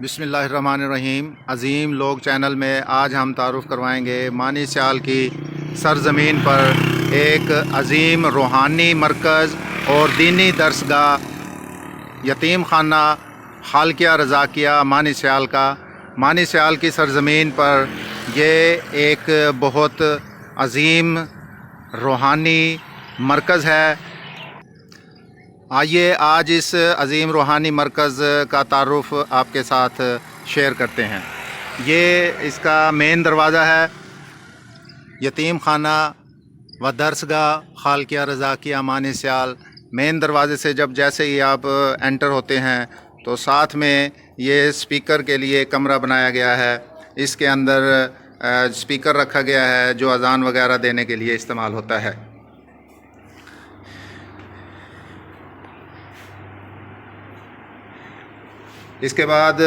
बिस्मिल्लाहिर्रहमानिर्रहीम। अज़ीम लोग चैनल में आज हम तारुफ़ करवाएंगे मानी सियाल की सरज़मीन पर एक अज़ीम रूहानी मरकज़ और दीनी दरसगाह यतीम खाना खालकिया रज़ाकिया मानी सियाल का। मानी सियाल की सरज़मीन पर ये एक बहुत अज़ीम रूहानी मरकज़ है। आइए आज इस अज़ीम रूहानी मरकज़ का तारुफ़ आपके साथ शेयर करते हैं। ये इसका मेन दरवाज़ा है, यतीम खाना व दरसगाह खालकिया रज़ाकिया मानी सियाल। मेन दरवाज़े से जब जैसे ही आप एंटर होते हैं तो साथ में ये स्पीकर के लिए कमरा बनाया गया है। इसके अंदर स्पीकर रखा गया है जो अज़ान वगैरह देने के लिए इस्तेमाल होता है। इसके बाद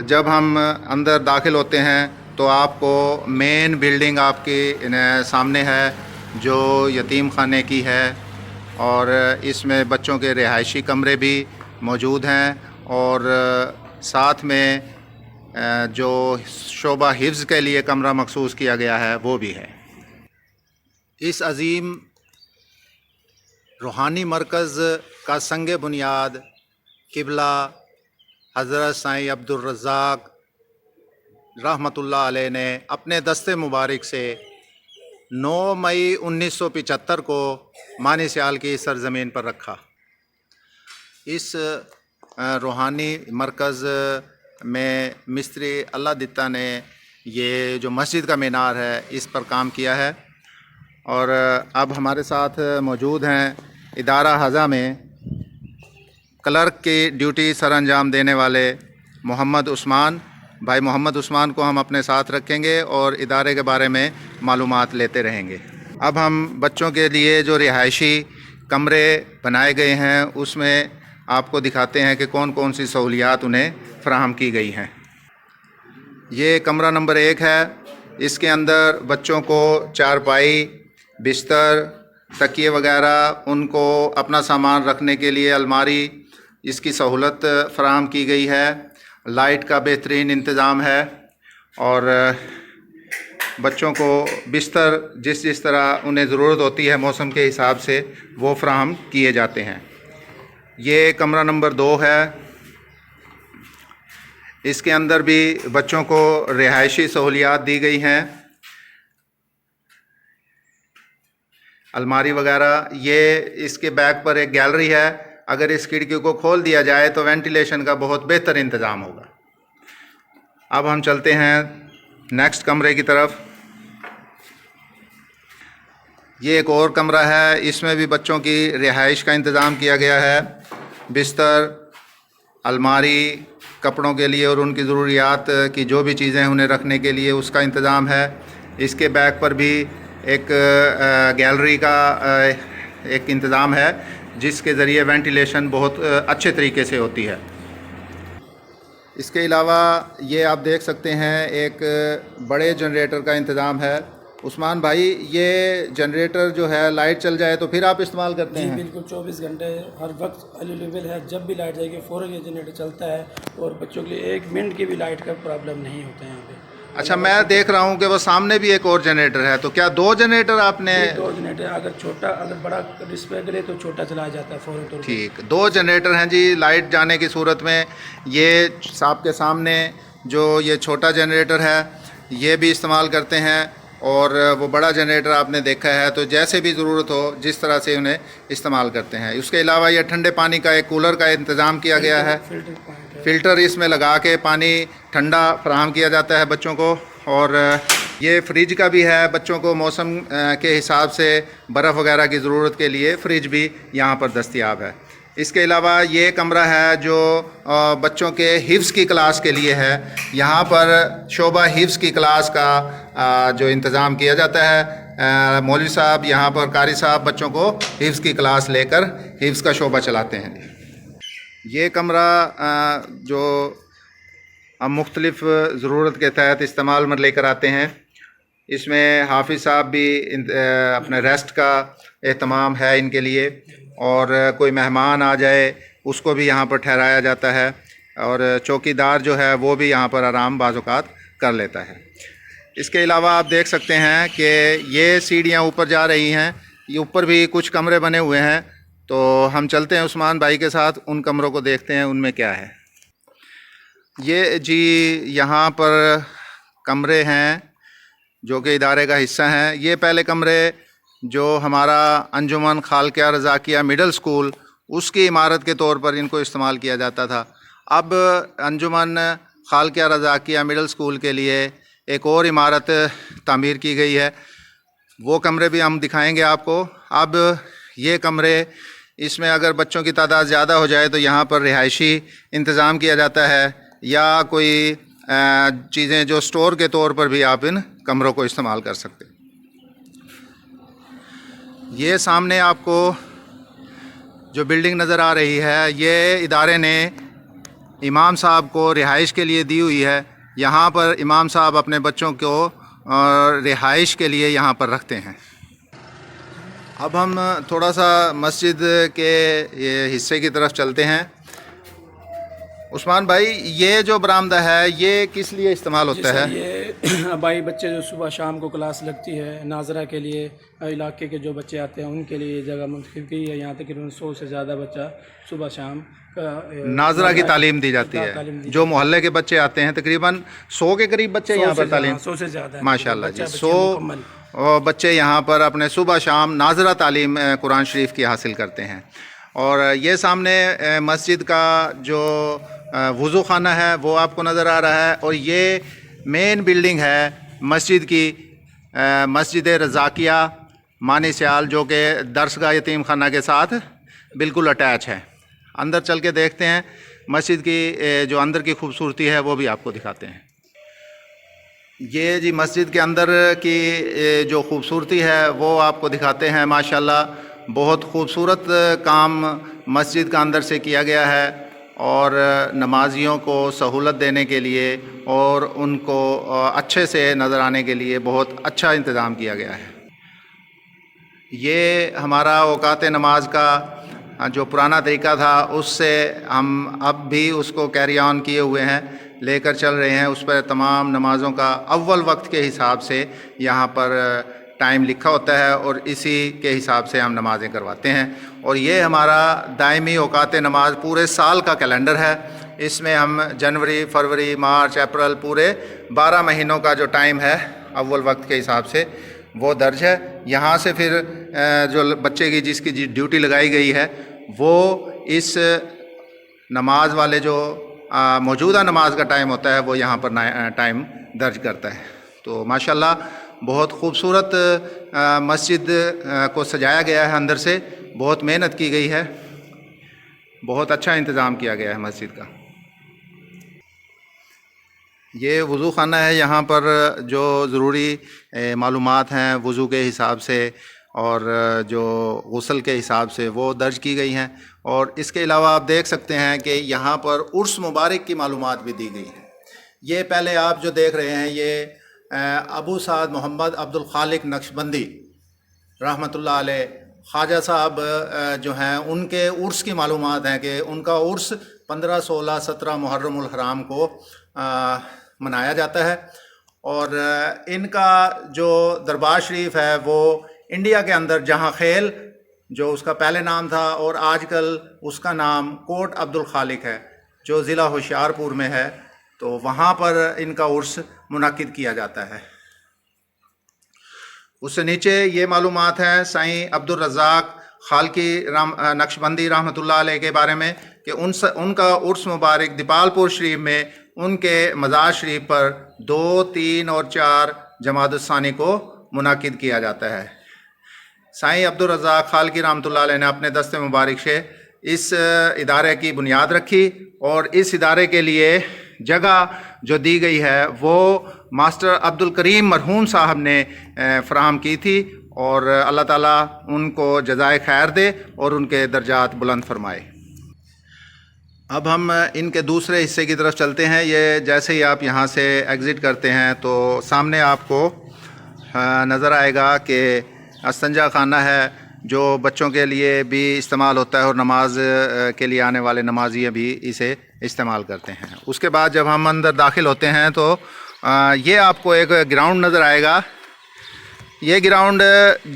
जब हम अंदर दाखिल होते हैं तो आपको मेन बिल्डिंग आपके सामने है जो यतीम खाने की है, और इसमें बच्चों के रिहायशी कमरे भी मौजूद हैं और साथ में जो शोबा हिफ्ज़ के लिए कमरा मखसूस किया गया है वो भी है। इस अज़ीम रूहानी मरकज़ का संग बुनियाद क़िबला हज़रत साईं अब्दुल रज़्ज़ाक़ रहमतुल्लाह अलैह ने अपने दस्ते मुबारक से 9 मई 1975 को मानी सियाल की सरज़मीन पर रखा। इस रूहानी मरकज़ में मिस्त्री अल्लाह दित्ता ने ये जो मस्जिद का मीनार है इस पर काम किया है। और अब हमारे साथ मौजूद हैं इदारा हज़ा में क्लर्क की ड्यूटी सर अंजाम देने वाले मोहम्मद उस्मान भाई। मोहम्मद उस्मान को हम अपने साथ रखेंगे और इदारे के बारे में मालूमात लेते रहेंगे। अब हम बच्चों के लिए जो रिहायशी कमरे बनाए गए हैं उसमें आपको दिखाते हैं कि कौन कौन सी सहूलियात उन्हें फ़राहम की गई हैं। ये कमरा नंबर 1 है। इसके अंदर बच्चों को चारपाई, बिस्तर, तकिए वगैरह, उनको अपना सामान रखने के लिए अलमारी, इसकी सहूलत फ़राहम की गई है। लाइट का बेहतरीन इंतज़ाम है और बच्चों को बिस्तर जिस तरह उन्हें ज़रूरत होती है मौसम के हिसाब से वो फ़राहम किए जाते हैं। ये कमरा नंबर 2 है। इसके अंदर भी बच्चों को रिहायशी सहूलियात दी गई हैं, अलमारी वगैरह। ये इसके बैक पर एक गैलरी है। अगर इस खिड़की को खोल दिया जाए तो वेंटिलेशन का बहुत बेहतर इंतज़ाम होगा। अब हम चलते हैं नेक्स्ट कमरे की तरफ। ये एक और कमरा है, इसमें भी बच्चों की रिहाइश का इंतज़ाम किया गया है। बिस्तर, अलमारी, कपड़ों के लिए और उनकी ज़रूरियात की जो भी चीज़ें उन्हें रखने के लिए उसका इंतज़ाम है। इसके बैक पर भी एक गैलरी का एक इंतज़ाम है जिसके ज़रिए वेंटिलेशन बहुत अच्छे तरीके से होती है। इसके अलावा ये आप देख सकते हैं एक बड़े जनरेटर का इंतज़ाम है। उस्मान भाई, ये जनरेटर जो है लाइट चल जाए तो फिर आप इस्तेमाल करते हैं? बिल्कुल 24 घंटे हर वक्त अवेलेबल है। जब भी लाइट जाएगी फ़ौरन ये जनरेटर चलता है और बच्चों के लिए 1 मिनट की भी लाइट का प्रॉब्लम नहीं होता है यहाँ पे। अच्छा, मैं देख रहा हूँ कि वो सामने भी एक और जनरेटर है, तो क्या 2 जनरेटर आपने? 2 जनरेटर, अगर बड़ा डिस्प्ले करे तो छोटा चला जाता है फ़ौरन। तो ठीक, 2 जनरेटर हैं जी। लाइट जाने की सूरत में ये आपके सामने जो ये छोटा जनरेटर है ये भी इस्तेमाल करते हैं और वो बड़ा जनरेटर आपने देखा है। तो जैसे भी ज़रूरत हो जिस तरह से उन्हें इस्तेमाल करते हैं। उसके अलावा ये ठंडे पानी का एक कूलर का इंतज़ाम किया गया है। फ़िल्टर इसमें लगा के पानी ठंडा फराहम किया जाता है बच्चों को। और ये फ्रिज का भी है, बच्चों को मौसम के हिसाब से बर्फ़ वगैरह की ज़रूरत के लिए फ्रिज भी यहाँ पर दस्तयाब है। इसके अलावा ये कमरा है जो बच्चों के हिफ्ज़ की क्लास के लिए है। यहाँ पर शोबा हिफ्ज़ की क्लास का जो इंतज़ाम किया जाता है। मौलवी साहब यहाँ पर, कारी साहब बच्चों को हिफ्ज़ की क्लास लेकर हिफ्ज़ का शोबा चलाते हैं। ये कमरा जो हम मुख्तलिफ़ ज़रूरत के तहत इस्तेमाल में लेकर आते हैं, इसमें हाफिज़ साहब भी अपने रेस्ट का एहतमाम है इनके लिए, और कोई मेहमान आ जाए उसको भी यहाँ पर ठहराया जाता है। और चौकीदार जो है वो भी यहाँ पर आराम बाज़ औक़ात कर लेता है। इसके अलावा आप देख सकते हैं कि ये सीढ़ियाँ ऊपर जा रही हैं, ये ऊपर भी कुछ कमरे बने हुए हैं। तो हम चलते हैं उस्मान भाई के साथ, उन कमरों को देखते हैं उनमें क्या है। ये जी यहाँ पर कमरे हैं जो कि इदारे का हिस्सा हैं। ये पहले कमरे जो हमारा अंजुमन खालकिया रज़ाकिया मिडल स्कूल उसकी इमारत के तौर पर इनको इस्तेमाल किया जाता था। अब अंजुमन खालकिया रज़ाकिया मिडल स्कूल के लिए एक और इमारत तामीर की गई है, वो कमरे भी हम दिखाएंगे आपको। अब ये कमरे, इसमें अगर बच्चों की तादाद ज़्यादा हो जाए तो यहाँ पर रिहायशी इंतज़ाम किया जाता है, या कोई चीज़ें जो स्टोर के तौर पर भी आप इन कमरों को इस्तेमाल कर सकते हैं। ये सामने आपको जो बिल्डिंग नज़र आ रही है, ये इदारे ने इमाम साहब को रिहाइश के लिए दी हुई है। यहाँ पर इमाम साहब अपने बच्चों को रिहाइश के लिए यहाँ पर रखते हैं। अब हम थोड़ा सा मस्जिद के ये हिस्से की तरफ चलते हैं। उस्मान भाई, ये जो बरामदा है ये किस लिए इस्तेमाल होता है? ये भाई बच्चे जो सुबह शाम को क्लास लगती है नाजरा के लिए, इलाके के जो बच्चे आते हैं उनके लिए ये जगह मुंतखब की है। यहाँ तकरीबन 100 से ज़्यादा बच्चा सुबह शाम नाजरा की तालीम दी जाती है। जो मोहल्ले के बच्चे आते हैं तकरीबन 100 के करीब बच्चे यहाँ पर तालीम, 100 से ज़्यादा माशाल्लाह जी, 100 बच्चे यहाँ पर अपने सुबह शाम नाजरा तालीम कुरान शरीफ की हासिल करते हैं। और ये सामने मस्जिद का जो वज़ू खाना है वो आपको नज़र आ रहा है, और ये मेन बिल्डिंग है मस्जिद की, मस्जिद रज़ाकिया मानी सियाल, जो कि दरसगाह यतीम खाना के साथ बिल्कुल अटैच है। अंदर चल के देखते हैं मस्जिद की जो अंदर की खूबसूरती है वो भी आपको दिखाते हैं। ये जी मस्जिद के अंदर की जो खूबसूरती है वो आपको दिखाते हैं। माशाल्लाह बहुत खूबसूरत काम मस्जिद का अंदर से किया गया है, और नमाजियों को सहूलत देने के लिए और उनको अच्छे से नज़र आने के लिए बहुत अच्छा इंतज़ाम किया गया है। ये हमारा औकात नमाज का जो पुराना तरीका था उससे हम अब भी उसको कैरी ऑन किए हुए हैं, लेकर चल रहे हैं। उस पर तमाम नमाज़ों का अव्वल वक्त के हिसाब से यहाँ पर टाइम लिखा होता है, और इसी के हिसाब से हम नमाज़ें करवाते हैं। और ये हमारा दायमी औकात नमाज पूरे साल का कैलेंडर है। इसमें हम जनवरी, फरवरी, मार्च, अप्रैल पूरे 12 महीनों का जो टाइम है अव्वल वक्त के हिसाब से वो दर्ज है। यहाँ से फिर जो बच्चे की जिसकी ड्यूटी लगाई गई है वो इस नमाज वाले जो मौजूदा नमाज का टाइम होता है वो यहाँ पर टाइम दर्ज करता है। तो माशाल्लाह बहुत ख़ूबसूरत मस्जिद को सजाया गया है, अंदर से बहुत मेहनत की गई है, बहुत अच्छा इंतज़ाम किया गया है मस्जिद का। ये वज़ू खाना है, यहाँ पर जो ज़रूरी मालूमात हैं वज़ू के हिसाब से और जो गुस्ल के हिसाब से वो दर्ज की गई हैं। और इसके अलावा आप देख सकते हैं कि यहाँ पर उर्स मुबारक की मालूमात भी दी गई हैं। ये पहले आप जो देख रहे हैं ये अबू साद मोहम्मद अब्दुल खालिक नक्शबंदी रहमतुल्लाह अलैह ख्वाजा साहब जो हैं उनके उर्स की मालूमात हैं कि उनका उर्स 15, 16, 17 मुहर्रमुल हराम को मनाया जाता है। और इनका जो दरबार शरीफ है वो इंडिया के अंदर जहाँ खेल जो उसका पहले नाम था और आजकल उसका नाम कोट अब्दुल खालिक है जो ज़िला होशियारपुर में है, तो वहाँ पर इनका उर्स मुनाकिद किया जाता है। उससे नीचे ये मालूमात हैं साईं अब्दुल रज़ाक खालकी नक्शबंदी रहमतुल्लाह अलैह के बारे में कि उनका उर्स मुबारक दीपालपुर शरीफ में उनके मज़ार शरीफ पर 2, 3 और 4 जमात-उस-सानी को मुनाकिद किया जाता है। साईं अब्दुल रज़ाक खालकी रहमतुल्लाह अलैह ने अपने दस्ते मुबारक से इस इदारे की बुनियाद रखी, और इस इदारे के लिए जगह जो दी गई है वो मास्टर अब्दुल करीम मरहूम साहब ने फ़राहम की थी, और अल्लाह ताला उनको जज़ाए खैर दे और उनके दर्जात बुलंद फरमाए। अब हम इनके दूसरे हिस्से की तरफ चलते हैं। ये जैसे ही आप यहाँ से एग्ज़िट करते हैं तो सामने आपको नज़र आएगा कि अस्तंजा खाना है, जो बच्चों के लिए भी इस्तेमाल होता है और नमाज के लिए आने वाले नमाजी भी इसे इस्तेमाल करते हैं। उसके बाद जब हम अंदर दाखिल होते हैं तो ये आपको एक ग्राउंड नज़र आएगा। ये ग्राउंड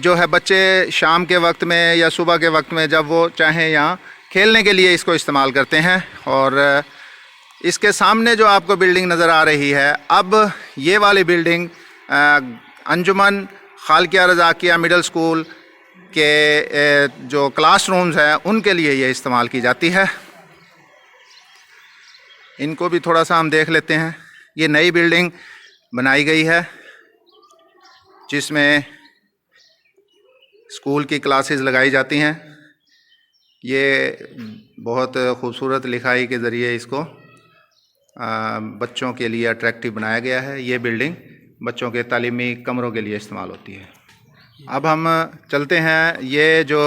जो है बच्चे शाम के वक्त में या सुबह के वक्त में जब वो चाहें यहाँ खेलने के लिए इसको इस्तेमाल करते हैं। और इसके सामने जो आपको बिल्डिंग नज़र आ रही है, अब ये वाली बिल्डिंग अंजुमन खालिया रज़ाकिया मिडल स्कूल के जो क्लासरूम्स हैं उनके लिए ये इस्तेमाल की जाती है। इनको भी थोड़ा सा हम देख लेते हैं। ये नई बिल्डिंग बनाई गई है जिसमें स्कूल की क्लासेस लगाई जाती हैं। ये बहुत खूबसूरत लिखाई के ज़रिए इसको बच्चों के लिए अट्रैक्टिव बनाया गया है। ये बिल्डिंग बच्चों के तालीमी कमरों के लिए इस्तेमाल होती है। अब हम चलते हैं, ये जो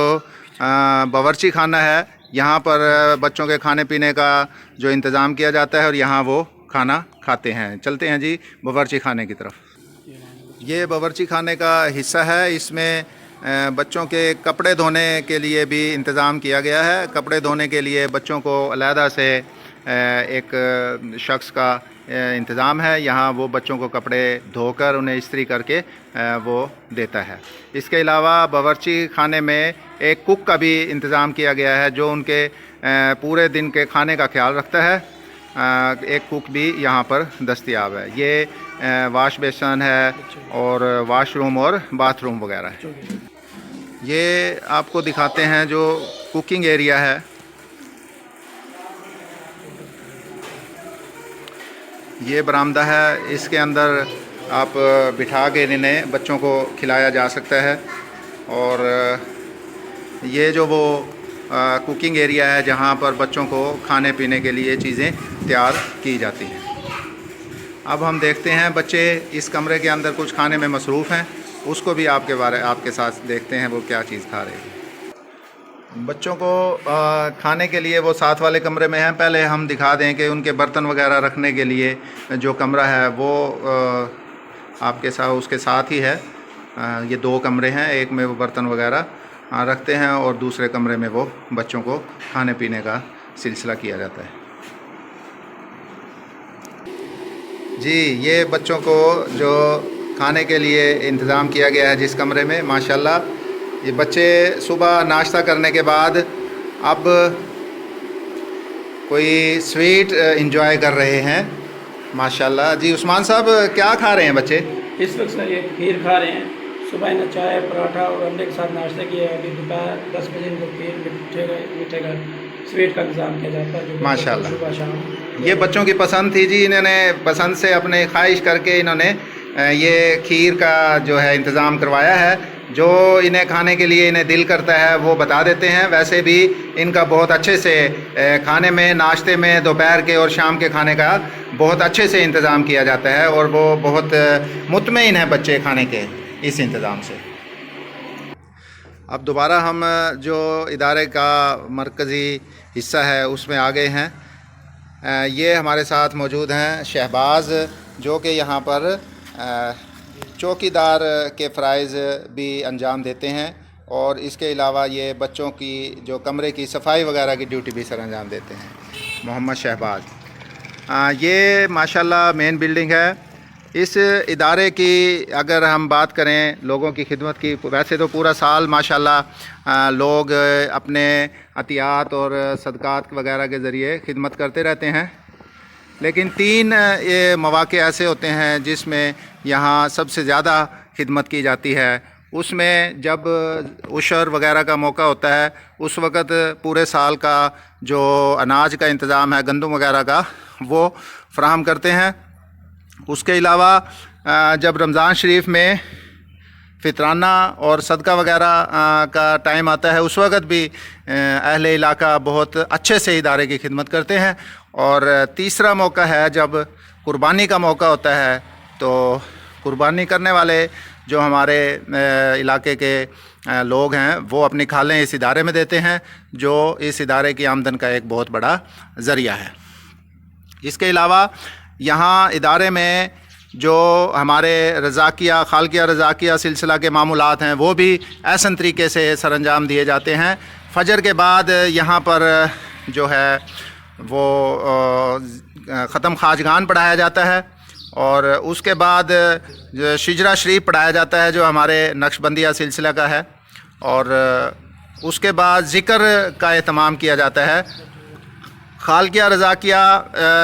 बावर्ची खाना है, यहाँ पर बच्चों के खाने पीने का जो इंतज़ाम किया जाता है और यहाँ वो खाना खाते हैं। चलते हैं जी बावर्ची खाने की तरफ। ये बावर्ची खाने का हिस्सा है। इसमें बच्चों के कपड़े धोने के लिए भी इंतज़ाम किया गया है। कपड़े धोने के लिए बच्चों को अलहदा से एक शख्स का इंतज़ाम है। यहाँ वो बच्चों को कपड़े धोकर उन्हें इस्त्री करके वो देता है। इसके अलावा बावर्ची खाने में एक कुक का भी इंतज़ाम किया गया है जो उनके पूरे दिन के खाने का ख्याल रखता है। एक कुक भी यहाँ पर दस्तयाब है। ये वाश बेसन है और वाशरूम और बाथरूम वगैरह है। ये आपको दिखाते हैं जो कुकिंग एरिया है। ये बरामदा है, इसके अंदर आप बिठा के इन्हें बच्चों को खिलाया जा सकता है। और ये जो वो कुकिंग एरिया है जहाँ पर बच्चों को खाने पीने के लिए चीज़ें तैयार की जाती हैं। अब हम देखते हैं, बच्चे इस कमरे के अंदर कुछ खाने में मसरूफ़ हैं, उसको भी आपके साथ देखते हैं वो क्या चीज़ खा रहे हैं। बच्चों को खाने के लिए वो साथ वाले कमरे में हैं। पहले हम दिखा दें कि उनके बर्तन वगैरह रखने के लिए जो कमरा है वो आपके साथ उसके साथ ही है। ये 2 कमरे हैं, एक में वो बर्तन वगैरह रखते हैं और दूसरे कमरे में वो बच्चों को खाने पीने का सिलसिला किया जाता है। जी, ये बच्चों को जो खाने के लिए इंतज़ाम किया गया है जिस कमरे में, माशाल्लाह ये बच्चे सुबह नाश्ता करने के बाद अब कोई स्वीट एंजॉय कर रहे हैं माशाल्लाह। जी उस्मान साहब, क्या खा रहे हैं बच्चे? इस वक्त सर ये खीर खा रहे हैं। सुबह इन्हें चाय पराठा और अंडे के साथ नाश्ता किया है। अभी दोपहर 10 बजे इनको खीर मीठे का स्वीट का इंतज़ाम किया जाता है माशाल्लाह। सुबह शाम ये बच्चों की पसंद थी जी, इन्होंने पसंद से अपने ख्वाहिश करके इन्होंने ये खीर का जो है इंतज़ाम करवाया है। जो इन्हें खाने के लिए इन्हें दिल करता है वो बता देते हैं। वैसे भी इनका बहुत अच्छे से खाने में, नाश्ते में, दोपहर के और शाम के खाने का बहुत अच्छे से इंतज़ाम किया जाता है और वो बहुत मुतमईन है बच्चे खाने के इस इंतज़ाम से। अब दोबारा हम जो इदारे का मरकज़ी हिस्सा है उसमें आ गए हैं। ये हमारे साथ मौजूद हैं शहबाज, जो कि यहाँ पर चौकीदार के फ़राइज़ भी अंजाम देते हैं और इसके अलावा ये बच्चों की जो कमरे की सफाई वगैरह की ड्यूटी भी सर अंजाम देते हैं। मोहम्मद शहबाज। ये माशाल्लाह मेन बिल्डिंग है। इस इदारे की अगर हम बात करें लोगों की खिदमत की, वैसे तो पूरा साल माशाल्लाह लोग अपने अतियात और सदक़ात वगैरह के ज़रिए खिदमत करते रहते हैं, लेकिन 3 ये मौक़े ऐसे होते हैं जिसमें यहाँ सबसे ज़्यादा खिदमत की जाती है। उसमें जब उशर वगैरह का मौका होता है उस वक़्त पूरे साल का जो अनाज का इंतज़ाम है, गंदम वगैरह का, वो फ़राहम करते हैं। उसके अलावा जब रमज़ान शरीफ में फ़ितराना और सदका वगैरह का टाइम आता है उस वक़्त भी अहले इलाका बहुत अच्छे से इदारे की खिदमत करते हैं। और तीसरा मौका है जब कुर्बानी का मौका होता है, तो कुर्बानी करने वाले जो हमारे इलाके के लोग हैं वो अपनी खालें इस इदारे में देते हैं, जो इस इदारे की आमदन का एक बहुत बड़ा ज़रिया है। इसके अलावा यहाँ इदारे में जो हमारे रज़ाकिया खालकिया रज़ाकिया सिलसिला के मामूलात हैं वो भी ऐसन तरीके से सरअंजाम दिए जाते हैं। फ़जर के बाद यहाँ पर जो है वो ख़त्म खाजगान पढ़ाया जाता है और उसके बाद शिजरा शरीफ पढ़ाया जाता है जो हमारे नक्शबंदिया सिलसिला का है, और उसके बाद ज़िक्र का एहतमाम किया जाता है। खालकिया रज़ाकिया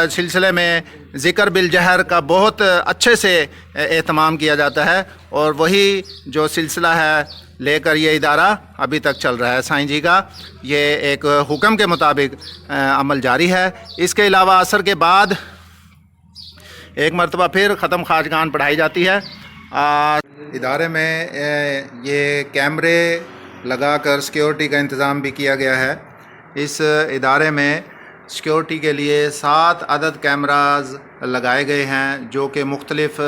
सिलसिले में ज़िक्र बिल जहर का बहुत अच्छे से एहतमाम किया जाता है और वही जो सिलसिला है लेकर ये इदारा अभी तक चल रहा है। साईं जी का ये एक हुक्म के मुताबिक अमल जारी है। इसके अलावा असर के बाद एक मरतबा फिर ख़त्म खाजगान पढ़ाई जाती है। इदारे में ये कैमरे लगाकर सिक्योरिटी का इंतज़ाम भी किया गया है। इस इदारे में सिक्योरिटी के लिए 7 अदद कैमराज लगाए गए हैं जो कि मुख्तलिफ़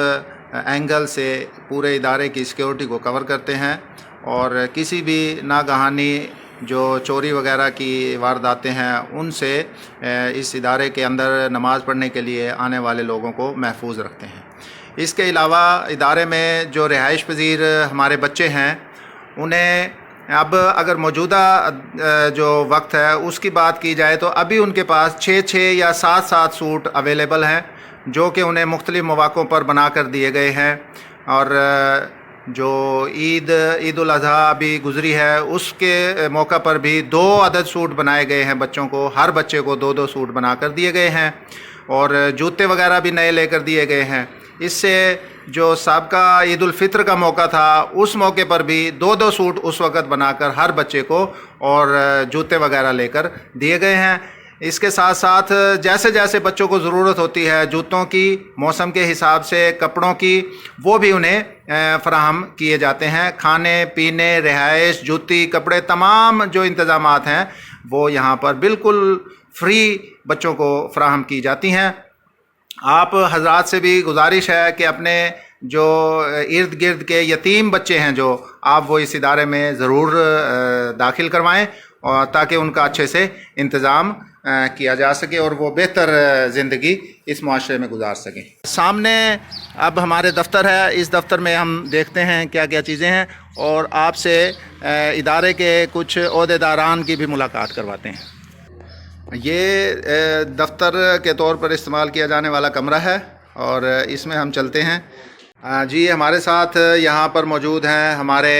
एंगल से पूरे इदारे की सिक्योरिटी को कवर करते हैं और किसी भी नागहानी जो चोरी वगैरह की वारदातें हैं उनसे इस इदारे के अंदर नमाज़ पढ़ने के लिए आने वाले लोगों को महफूज रखते हैं। इसके अलावा इदारे में जो रिहाइश पज़ीर हमारे बच्चे हैं उन्हें अब अगर मौजूदा जो वक्त है उसकी बात की जाए तो अभी उनके पास 6 या 7 सूट अवेलेबल हैं जो कि उन्हें मुख्तलिफ़ मौक़ों पर बना कर दिए गए हैं। और जो ईद उल अज़हा अभी गुज़री है उसके मौका पर भी 2 अदद सूट बनाए गए हैं बच्चों को, हर बच्चे को 2-2 सूट बना कर दिए गए हैं और जूते वगैरह भी नए लेकर दिए गए हैं। इससे जो साबका ईद उल फ़ित्र का मौका था उस मौके पर भी 2-2 सूट उस वक़्त बनाकर हर बच्चे को और जूते वगैरह लेकर दिए गए हैं। इसके साथ साथ जैसे जैसे बच्चों को ज़रूरत होती है जूतों की, मौसम के हिसाब से कपड़ों की, वो भी उन्हें फ़राहम किए जाते हैं। खाने पीने, रिहाइश, जूती, कपड़े, तमाम जो इंतज़ामात हैं वो यहाँ पर बिल्कुल फ्री बच्चों को फ़राहम की जाती हैं। आप हज़रात से भी गुजारिश है कि अपने जो इर्द गिर्द के यतीम बच्चे हैं जो आप वो इस इदारे में ज़रूर दाखिल करवाएं और ताकि उनका अच्छे से इंतज़ाम किया जा सके और वो बेहतर ज़िंदगी इस माशरे में गुजार सकें। सामने अब हमारे दफ्तर है, इस दफ्तर में हम देखते हैं क्या क्या चीज़ें हैं और आपसे इदारे के कुछ ओहदेदारान की भी मुलाकात करवाते हैं। ये दफ्तर के तौर पर इस्तेमाल किया जाने वाला कमरा है और इसमें हम चलते हैं। जी हमारे साथ यहाँ पर मौजूद हैं हमारे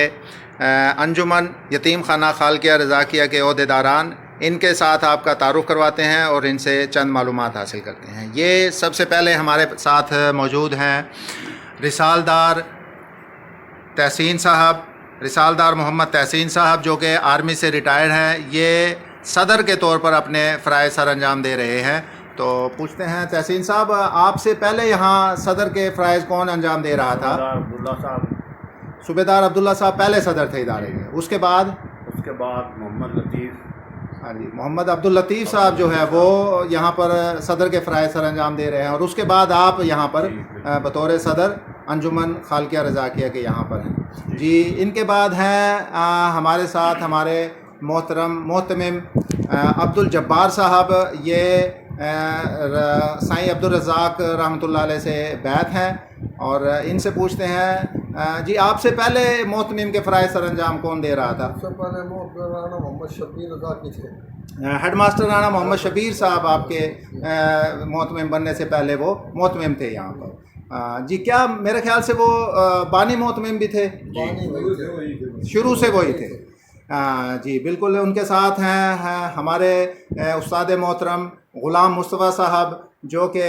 अंजुमन यतीम खाना खालकिया रज़ाकिया के ओहदेदारान। इनके साथ आपका तारुफ़ करवाते हैं और इनसे चंद मालूमात हासिल करते हैं। ये सबसे पहले हमारे साथ मौजूद हैं रिसालदार तहसीन साहब, रिसालदार मोहम्मद तहसीन साहब जो कि आर्मी से रिटायर्ड हैं। ये सदर के तौर पर अपने फ़राइज़ सर अंजाम दे रहे हैं। तो पूछते हैं तहसीन साहब, आपसे पहले यहाँ सदर के फ़राइज़ कौन अंजाम दे रहा था? अब्दुल्ला साहब। सूबेदार अब्दुल्ला साहब पहले सदर थे इदारे के। उसके बाद मोहम्मद लतीफ़। हाँ जी, मोहम्मद अब्दुल लतीफ़ साहब जो है वो यहाँ पर सदर के फ़राइज़ सर अंजाम दे रहे हैं और उसके बाद आप यहाँ पर बतौर सदर अंजुमन खालकिया रज़ाकिया के यहाँ पर हैं। जी इनके बाद हैं हमारे साथ हमारे मोहतरम अब्दुल जब्बार साहब। ये साईं अब्दुल रज़ाक रहमतुल्लाह अलैह से बैत हैं और इनसे पूछते हैं जी आपसे पहले मोहतमिम के फ़राइज़ सर अंजाम कौन दे रहा था? सबसे पहले राना मोहम्मद शबीर रज़ाकी थे। हेड मास्टर राना मोहम्मद शबीर साहब आपके मोहतमिम बनने से पहले वो मोहतमिम थे यहाँ पर। जी क्या मेरे ख्याल से वो बानी मोहतमिम भी थे? शुरू से वही थे। जी बिल्कुल। उनके साथ हैं हमारे उस्ताद मोहतरम ग़ुलाम मुस्तफ़ा साहब जो कि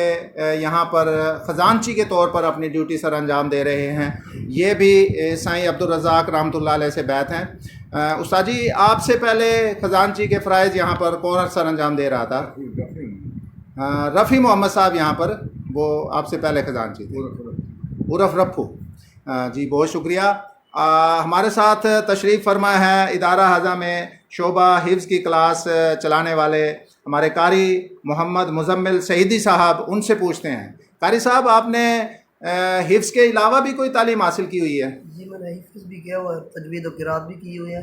यहाँ पर ख़जानची के तौर पर अपनी ड्यूटी सर अंजाम दे रहे हैं। ये भी साईं अब्दुल रज़ाक रहमतुल्लाह अलैह से बैत हैं। उस्ताद जी आपसे पहले ख़जानची के फ़राइज़ यहाँ पर कौन सर अंजाम दे रहा था? रफ़ी मोहम्मद साहब यहाँ पर वो आपसे पहले ख़जानची थे, उर्फ़ रफ़ू। जी बहुत शुक्रिया। हमारे साथ तशरीफ़ फरमा है इदारा हज़ा में शोबा हिफ्ज़ की क्लास चलाने वाले हमारे कारी मोहम्मद मुज़म्मिल सईदी साहब। उनसे पूछते हैं कारी साहब आपने हिफ्ज़ के अलावा भी कोई तालीम हासिल की हुई है? जी मैंने हिफ्ज़ भी किया हुआ है, तजवीद और क़िराअत भी की हुई है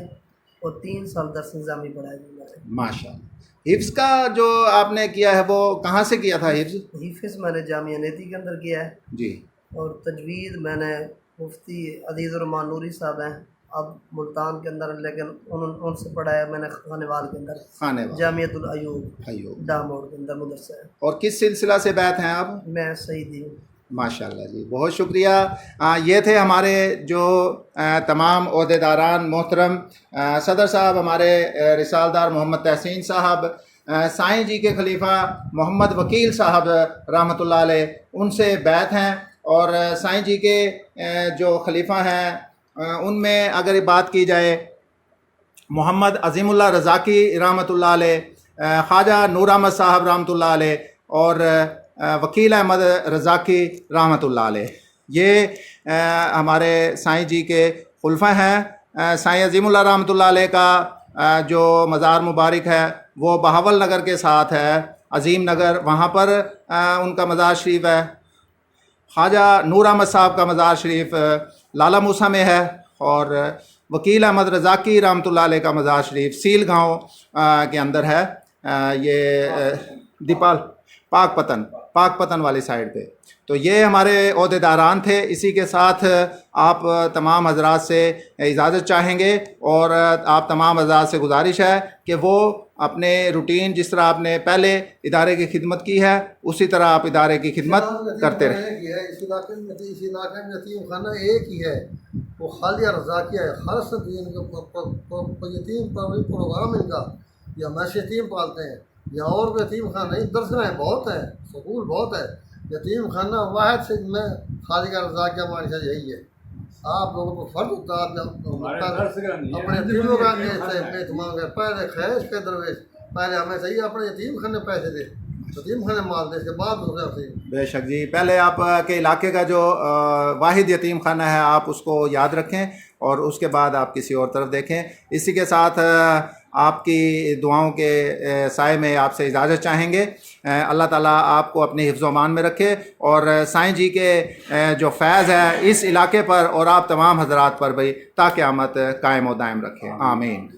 और 3 साल दर्स निज़ामी पढ़ाई हुई है। माशाअल्लाह। हिफ्ज़ का जो आपने किया है वो कहाँ से किया था हिफ्ज़? हिफ्ज़ मैंने जामिया नेती के अंदर किया है। जी। और तजवीज़ मैंने मुफ्ती अजीज़ुर्रहमान नूरी साहब हैं, अब मुल्तान के अंदर, लेकिन उनसे पढ़ाया मैंने खानेवाल के अंदर, खानेवाल जामियतुल अयूब अयूब। दामोड़ के अंदर मदरसा है। और किस सिलसिला से बैत हैं आप? मैं सईदी हूँ। माशाल्लाह जी, बहुत शुक्रिया। ये थे हमारे जो तमाम ओहदेदारान मोहतरम। सदर साहब हमारे रिसालदार मोहम्मद तहसीन साहब, साईं जी के खलीफा मोहम्मद वकील साहब रहमतुल्लाह अलैह, उनसे बैत हैं। और साईं जी के जो खलीफा हैं उनमें अगर बात की जाए, मोहम्मद अज़ीमुल्लाह रज़ाकी रहमतुल्लाह अलैह, ख्वाजा नूर अहमद साहब रहमतुल्लाह अलैह और वकील अहमद रज़ाकी रहमतुल्लाह अलैह, ये हमारे साईं जी के खुलफा हैं। साईं अज़ीमुल्लाह रहमतुल्लाह अलैह का जो मज़ार मुबारक है वो बहावल नगर के साथ है, अज़ीम नगर, वहाँ पर उनका मज़ार शरीफ है। ख्वाजा नूर अहमद साहब का मज़ार शरीफ लाला मूसा में है और वकील अहमद रज़ाकी रहमतुल्लाह अलैह का मज़ार शरीफ सील गाँव के अंदर है। ये दीपाल पाकपतन वाली साइड पे। तो ये हमारे ओहदेदारान थे। इसी के साथ आप तमाम हजरात से इजाज़त चाहेंगे और आप तमाम हजरात से गुजारिश है कि वो अपने रूटीन, जिस तरह आपने पहले इदारे की खिदमत की है उसी तरह आप इदारे की खिदमत करते रहें। इस इलाके में यतीम खाना एक ही है, वो खालिया रज़ाकिया है। खालस यतीम प्रोग्राम इनका, ये हमेशा यतीम पालते हैं। यहाँ और भी यतीम खाना नहीं, दरसगाहें बहुत हैं, स्कूल बहुत है। यतीम खाना वाहिद से में खालिया रज़ाकिया हमारी से यही है। आप लोगों को फर्ज होता है अपने यतीमों का मांगे, पहले खैश के दरवेश, पहले हमें सही अपने यतीम खाने पैसे दे, यतीम खाने माल दे, इसके बाद दूसरे। बेशक जी, पहले आप के इलाके का जो वाहिद यतीम खाना है आप उसको याद रखें और उसके बाद आप किसी और तरफ देखें। इसी के साथ आपकी दुआओं के साए में आपसे इजाज़त चाहेंगे। अल्लाह ताला आपको अपने हिफ्ज़ अमान में रखे और साईं जी के जो फैज़ है इस इलाके पर और आप तमाम हजरात पर भी ता क़यामत कायम व दायम रखे। आमीन।